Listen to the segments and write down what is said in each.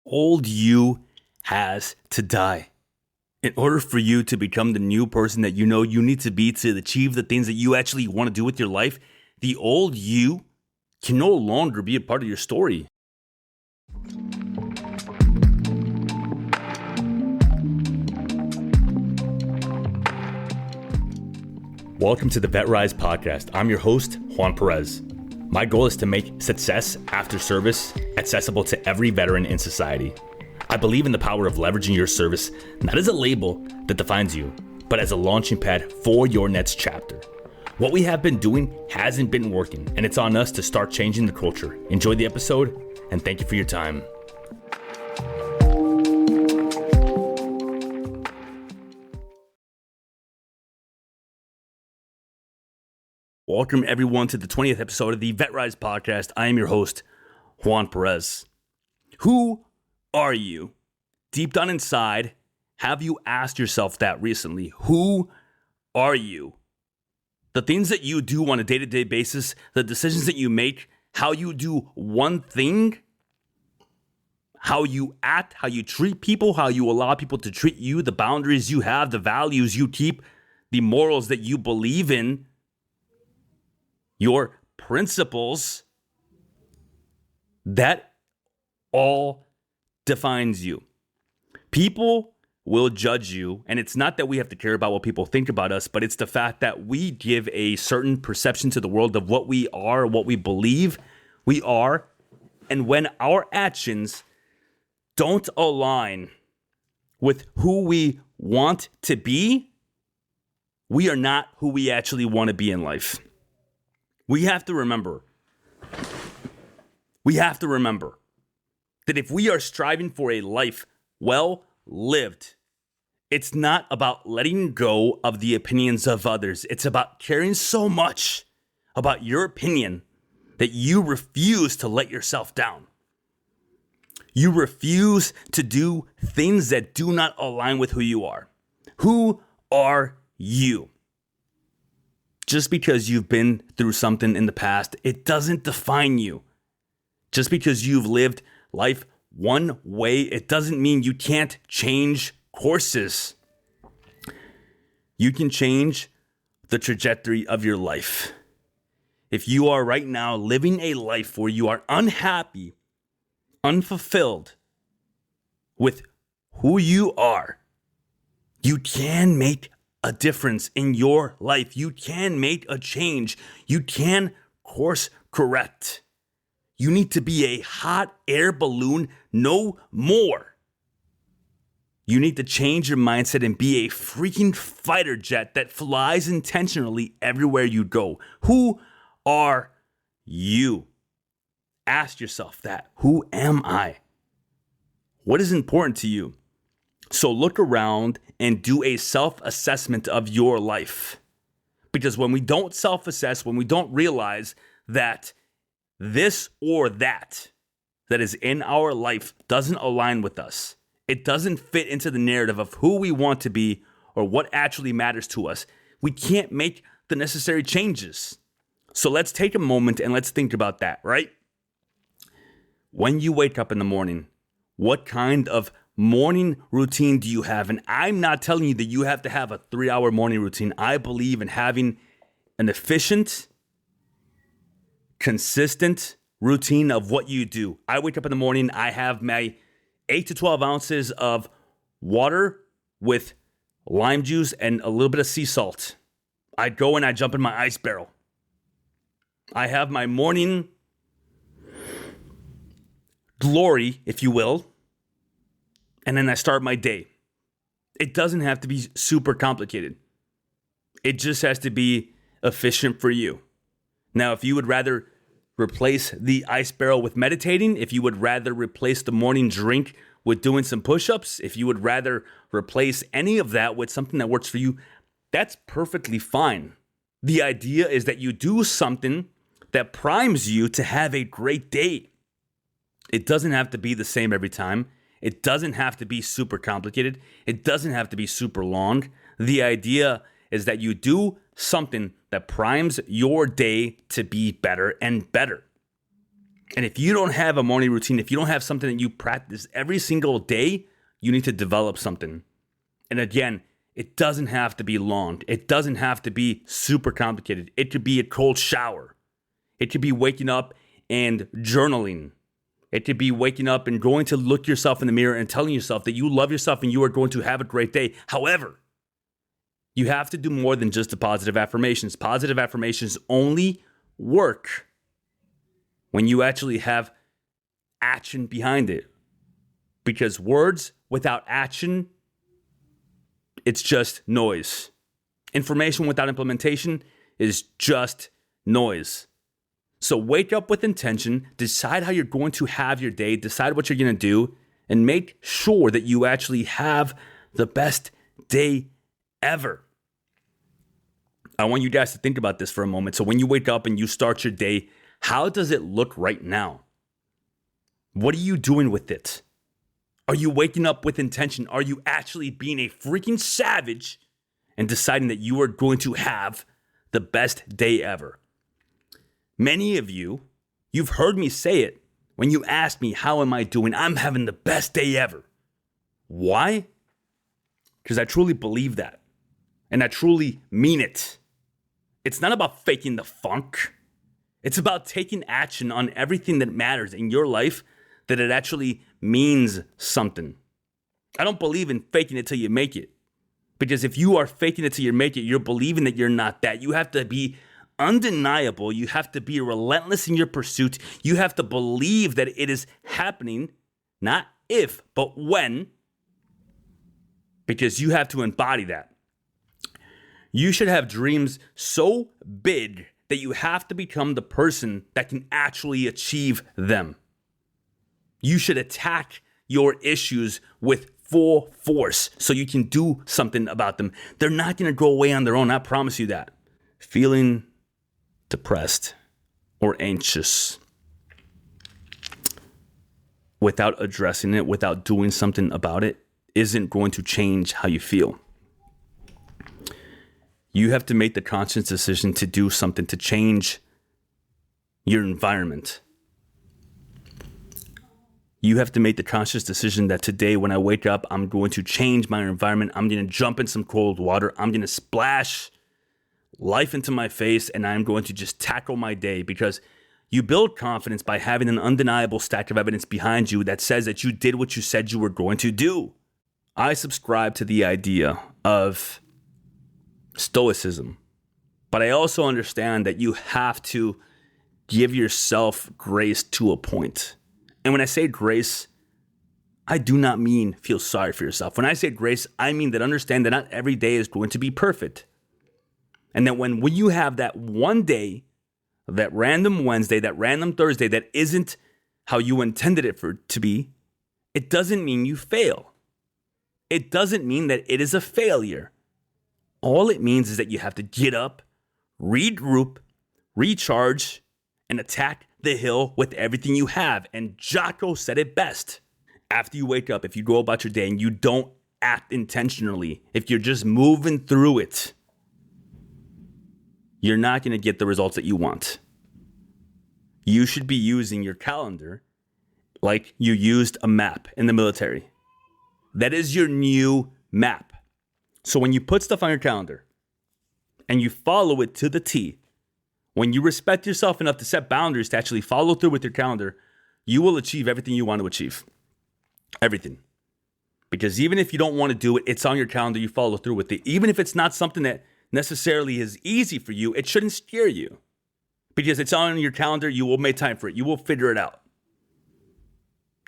old you has to die. In order for you to become the new person that you know you need to be to achieve the things that you actually want to do with your life, the old you can no longer be a part of your story. Welcome to the VetRise Podcast. I'm your host, Juan Perez. My goal is to make success after service accessible to every veteran in society. I believe in the power of leveraging your service, not as a label that defines you, but as a launching pad for your next chapter. What we have been doing hasn't been working, and it's on us to start changing the culture. Enjoy the episode, and thank you for your time. Welcome everyone to the 20th episode of the VetRise Podcast. I am your host, Juan Perez. Who are you? Deep down inside, have you asked yourself that recently? Who are you? The things that you do on a day-to-day basis, the decisions that you make, how you do one thing, how you act, how you treat people, how you allow people to treat you, the boundaries you have, the values you keep, the morals that you believe in, your principles, that all defines you. People will judge you, and it's not that we have to care about what people think about us, but it's the fact that we give a certain perception to the world of what we are, what we believe we are, and when our actions don't align with who we want to be, we are not who we actually want to be in life. We have to remember that if we are striving for a life well lived, it's not about letting go of the opinions of others. It's about caring so much about your opinion that you refuse to let yourself down. You refuse to do things that do not align with who you are. Who are you? Just because you've been through something in the past, it doesn't define you. Just because you've lived life one way, it doesn't mean you can't change courses. You can change the trajectory of your life. If you are right now living a life where you are unhappy, unfulfilled with who you are, you can make a difference in your life. You can make a change. You can course correct. You need to be a hot air balloon no more. You need to change your mindset and be a freaking fighter jet that flies intentionally everywhere you go. Who are you? Ask yourself that. Who am I? What is important to you? So look around and do a self-assessment of your life. Because when we don't self-assess, when we don't realize that this or that is in our life doesn't align with us, it doesn't fit into the narrative of who we want to be or what actually matters to us, we can't make the necessary changes. So let's take a moment and let's think about that, right? When you wake up in the morning, what kind of morning routine do you have? And I'm not telling you that you have to have a 3-hour morning routine. I believe in having an efficient, consistent routine of what you do. I wake up in the morning, I have my 8 to 12 ounces of water with lime juice and a little bit of sea salt. I go and I jump in my ice barrel. I have my morning glory, if you will, and then I start my day. It doesn't have to be super complicated. It just has to be efficient for you. Now, if you would rather replace the ice barrel with meditating, if you would rather replace the morning drink with doing some push-ups, if you would rather replace any of that with something that works for you, that's perfectly fine. The idea is that you do something that primes you to have a great day. It doesn't have to be the same every time. It doesn't have to be super complicated. It doesn't have to be super long. The idea is that you do something that primes your day to be better and better. And if you don't have a morning routine, if you don't have something that you practice every single day, you need to develop something. And again, it doesn't have to be long. It doesn't have to be super complicated. It could be a cold shower. It could be waking up and journaling. It could be waking up and going to look yourself in the mirror and telling yourself that you love yourself and you are going to have a great day. However, you have to do more than just the positive affirmations. Positive affirmations only work when you actually have action behind it. Because words without action, it's just noise. Information without implementation is just noise. So wake up with intention, decide how you're going to have your day, decide what you're going to do, and make sure that you actually have the best day ever. I want you guys to think about this for a moment. So when you wake up and you start your day, how does it look right now? What are you doing with it? Are you waking up with intention? Are you actually being a freaking savage and deciding that you are going to have the best day ever? Many of you, you've heard me say it when you ask me, how am I doing? I'm having the best day ever. Why? Because I truly believe that. And I truly mean it. It's not about faking the funk. It's about taking action on everything that matters in your life, that it actually means something. I don't believe in faking it till you make it. Because if you are faking it till you make it, you're believing that you're not that. You have to be undeniable. You have to be relentless in your pursuit. You have to believe that it is happening, not if, but when. Because you have to embody that. You should have dreams so big that you have to become the person that can actually achieve them. You should attack your issues with full force so you can do something about them. They're not going to go away on their own. I promise you that. Feeling depressed or anxious without addressing it, without doing something about it, isn't going to change how you feel. You have to make the conscious decision to do something to change your environment. You have to make the conscious decision that today when I wake up, I'm going to change my environment. I'm going to jump in some cold water. I'm going to splash life into my face, and I'm going to just tackle my day, because you build confidence by having an undeniable stack of evidence behind you that says that you did what you said you were going to do. I subscribe to the idea of stoicism, but I also understand that you have to give yourself grace to a point. And when I say grace, I do not mean feel sorry for yourself. When I say grace, I mean that understand that not every day is going to be perfect. And that when you have that one day, that random Wednesday, that random Thursday that isn't how you intended it to be, it doesn't mean you fail. It doesn't mean that it is a failure. All it means is that you have to get up, regroup, recharge, and attack the hill with everything you have. And Jocko said it best. After you wake up, if you go about your day and you don't act intentionally, if you're just moving through it, you're not going to get the results that you want. You should be using your calendar like you used a map in the military. That is your new map. So when you put stuff on your calendar and you follow it to the T, when you respect yourself enough to set boundaries to actually follow through with your calendar, you will achieve everything you want to achieve. Everything. Because even if you don't want to do it, it's on your calendar, you follow through with it. Even if it's not something that necessarily is easy for you, it shouldn't scare you. Because it's on your calendar, you will make time for it. You will figure it out.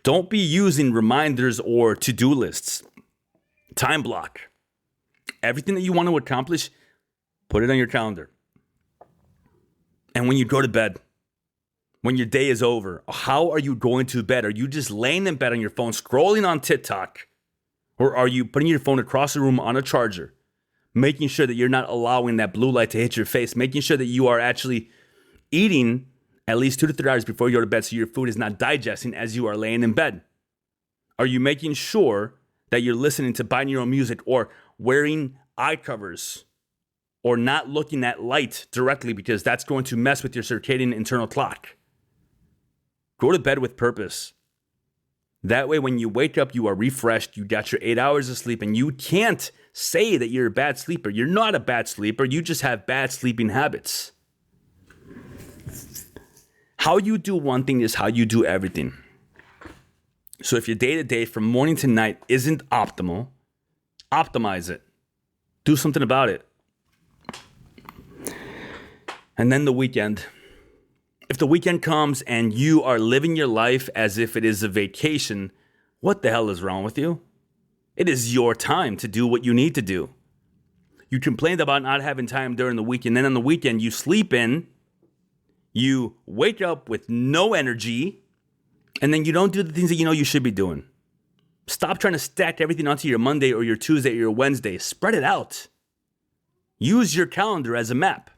Don't be using reminders or to-do lists. Time block. Everything that you want to accomplish, put it on your calendar. And when you go to bed, when your day is over, how are you going to bed? Are you just laying in bed on your phone, scrolling on TikTok? Or are you putting your phone across the room on a charger, making sure that you're not allowing that blue light to hit your face, making sure that you are actually eating at least 2 to 3 hours before you go to bed so your food is not digesting as you are laying in bed? Are you making sure that you're listening to binaural music or wearing eye covers or not looking at light directly, because that's going to mess with your circadian internal clock? Go to bed with purpose. That way, when you wake up, you are refreshed. You got your 8 hours of sleep, and you can't say that you're a bad sleeper. You're not a bad sleeper. You just have bad sleeping habits. How you do one thing is how you do everything. So if your day-to-day from morning to night isn't optimal, optimize it. Do something about it. And then the weekend. If the weekend comes and you are living your life as if it is a vacation, what the hell is wrong with you? It is your time to do what you need to do. You complained about not having time during the week, and then on the weekend you sleep in, you wake up with no energy, and then you don't do the things that you know you should be doing. Stop trying to stack everything onto your Monday or your Tuesday or your Wednesday. Spread it out. Use your calendar as a map.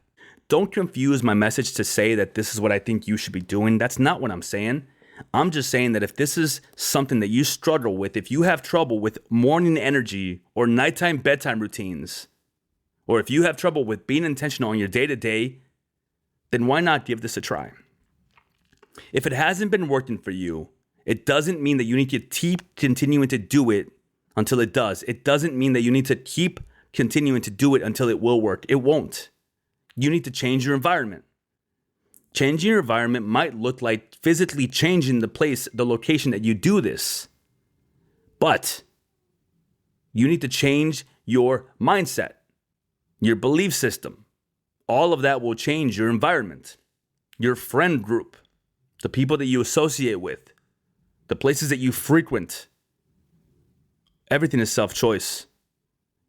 Don't confuse my message to say that this is what I think you should be doing. That's not what I'm saying. I'm just saying that if this is something that you struggle with, if you have trouble with morning energy or nighttime bedtime routines, or if you have trouble with being intentional on your day-to-day, then why not give this a try? If it hasn't been working for you, it doesn't mean that you need to keep continuing to do it until it does. It doesn't mean that you need to keep continuing to do it until it will work. It won't. You need to change your environment. Changing your environment might look like physically changing the location that you do this. But you need to change your mindset, your belief system. All of that will change your environment, your friend group, the people that you associate with, the places that you frequent. Everything is self-choice.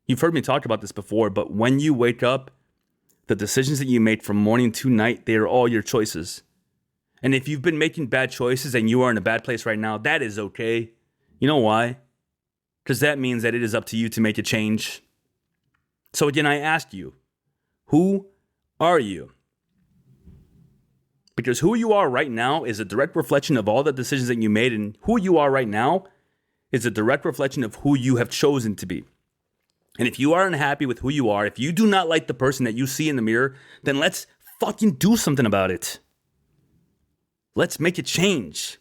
You've heard me talk about this before, but when you wake up, the decisions that you make from morning to night, they are all your choices. And if you've been making bad choices and you are in a bad place right now, that is okay. You know why? Because that means that it is up to you to make a change. So again, I ask you, who are you? Because who you are right now is a direct reflection of all the decisions that you made, and who you are right now is a direct reflection of who you have chosen to be. And if you are unhappy with who you are, if you do not like the person that you see in the mirror, then let's fucking do something about it. Let's make a change.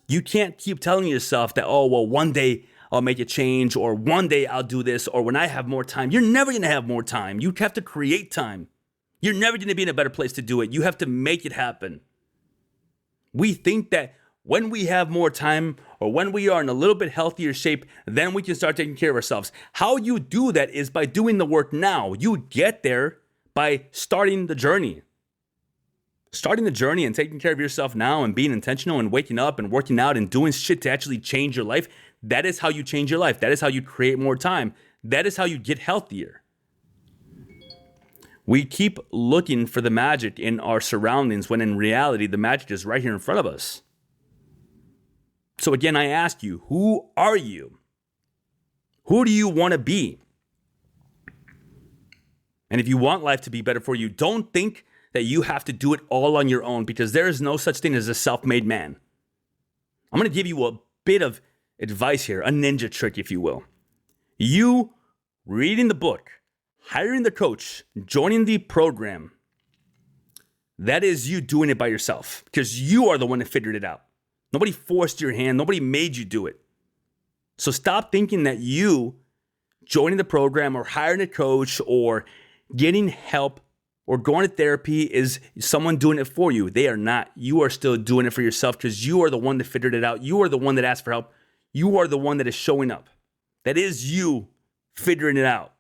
You can't keep telling yourself that, oh, well, one day I'll make a change, or one day I'll do this, or when I have more time. You're never going to have more time. You have to create time. You're never going to be in a better place to do it. You have to make it happen. We think that when we have more time or when we are in a little bit healthier shape, then we can start taking care of ourselves. How you do that is by doing the work now. You get there by starting the journey. Starting the journey and taking care of yourself now and being intentional and waking up and working out and doing shit to actually change your life. That is how you change your life. That is how you create more time. That is how you get healthier. We keep looking for the magic in our surroundings when in reality, the magic is right here in front of us. So again, I ask you, who are you? Who do you want to be? And if you want life to be better for you, don't think that you have to do it all on your own, because there is no such thing as a self-made man. I'm going to give you a bit of advice here, a ninja trick, if you will. You reading the book, hiring the coach, joining the program, that is you doing it by yourself, because you are the one that figured it out. Nobody forced your hand. Nobody made you do it. So stop thinking that you joining the program or hiring a coach or getting help or going to therapy is someone doing it for you. They are not. You are still doing it for yourself, because you are the one that figured it out. You are the one that asked for help. You are the one that is showing up. That is you figuring it out.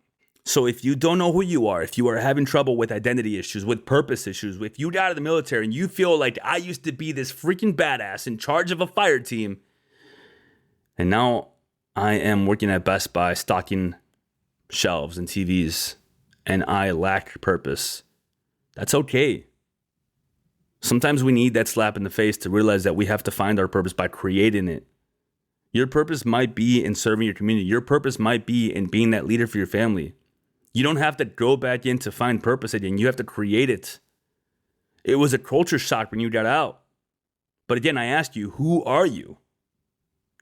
So if you don't know who you are, if you are having trouble with identity issues, with purpose issues, if you got out of the military and you feel like I used to be this freaking badass in charge of a fire team, and now I am working at Best Buy stocking shelves and TVs, and I lack purpose, that's okay. Sometimes we need that slap in the face to realize that we have to find our purpose by creating it. Your purpose might be in serving your community. Your purpose might be in being that leader for your family. You don't have to go back in to find purpose again. You have to create it. It was a culture shock when you got out. But again, I ask you, who are you?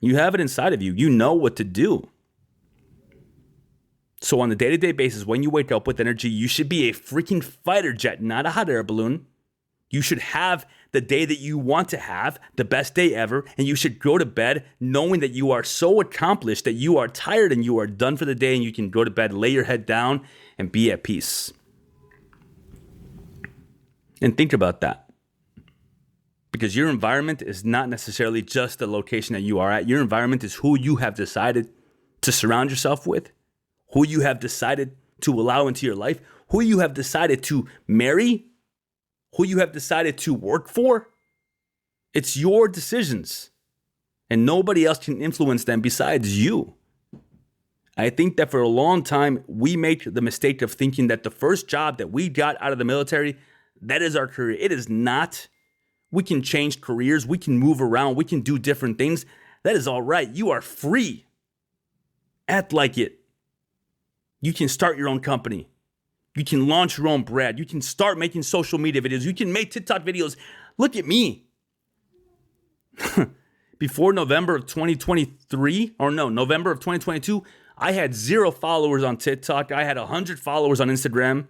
You have it inside of you. You know what to do. So on a day-to-day basis, when you wake up with energy, you should be a freaking fighter jet, not a hot air balloon. You should have the day that you want to have, the best day ever, and you should go to bed knowing that you are so accomplished that you are tired and you are done for the day and you can go to bed, lay your head down, and be at peace. And think about that. Because your environment is not necessarily just the location that you are at. Your environment is who you have decided to surround yourself with, who you have decided to allow into your life, who you have decided to marry, who you have decided to work for. It's your decisions, and nobody else can influence them besides you. I think that for a long time, we made the mistake of thinking that the first job that we got out of the military, that is our career. It is not. We can change careers. We can move around. We can do different things. That is all right. You are free. Act like it. You can start your own company. You can launch your own brand. You can start making social media videos. You can make TikTok videos. Look at me. Before November of 2022, I had 0 followers on TikTok. I had 100 followers on Instagram.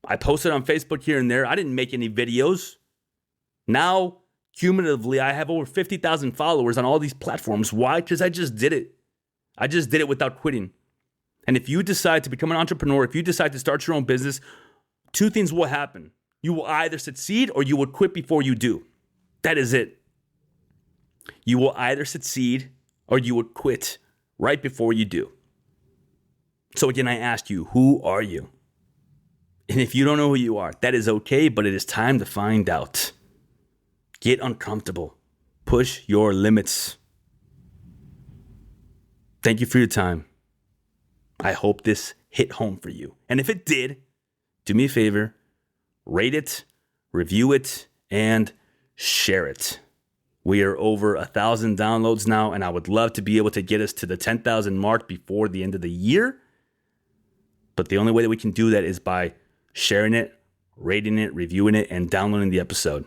I posted on Facebook here and there. I didn't make any videos. Now, cumulatively, I have over 50,000 followers on all these platforms. Why? Because I just did it. I just did it without quitting. And if you decide to become an entrepreneur, if you decide to start your own business, 2 things will happen. You will either succeed or you will quit before you do. That is it. You will either succeed or you will quit right before you do. So again, I ask you, who are you? And if you don't know who you are, that is okay, but it is time to find out. Get uncomfortable. Push your limits. Thank you for your time. I hope this hit home for you. And if it did, do me a favor, rate it, review it, and share it. We are over 1,000 downloads now, and I would love to be able to get us to the 10,000 mark before the end of the year. But the only way that we can do that is by sharing it, rating it, reviewing it, and downloading the episode.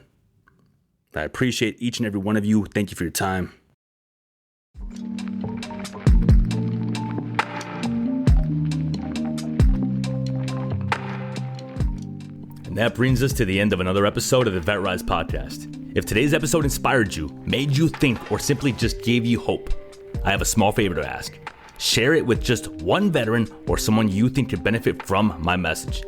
I appreciate each and every one of you. Thank you for your time. And that brings us to the end of another episode of the VetRise Podcast. If today's episode inspired you, made you think, or simply just gave you hope, I have a small favor to ask. Share it with just one veteran or someone you think could benefit from my message.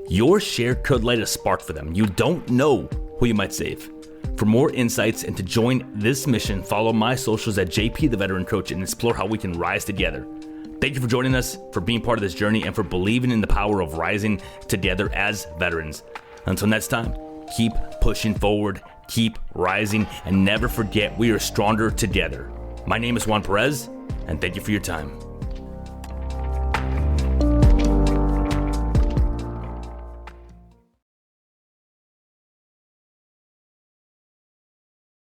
Your share could light a spark for them. You don't know who you might save. For more insights and to join this mission, follow my socials at JP the Veteran Coach and explore how we can rise together. Thank you for joining us, for being part of this journey, and for believing in the power of rising together as veterans. Until next time, keep pushing forward, keep rising, and never forget we are stronger together. My name is Juan Perez, and thank you for your time.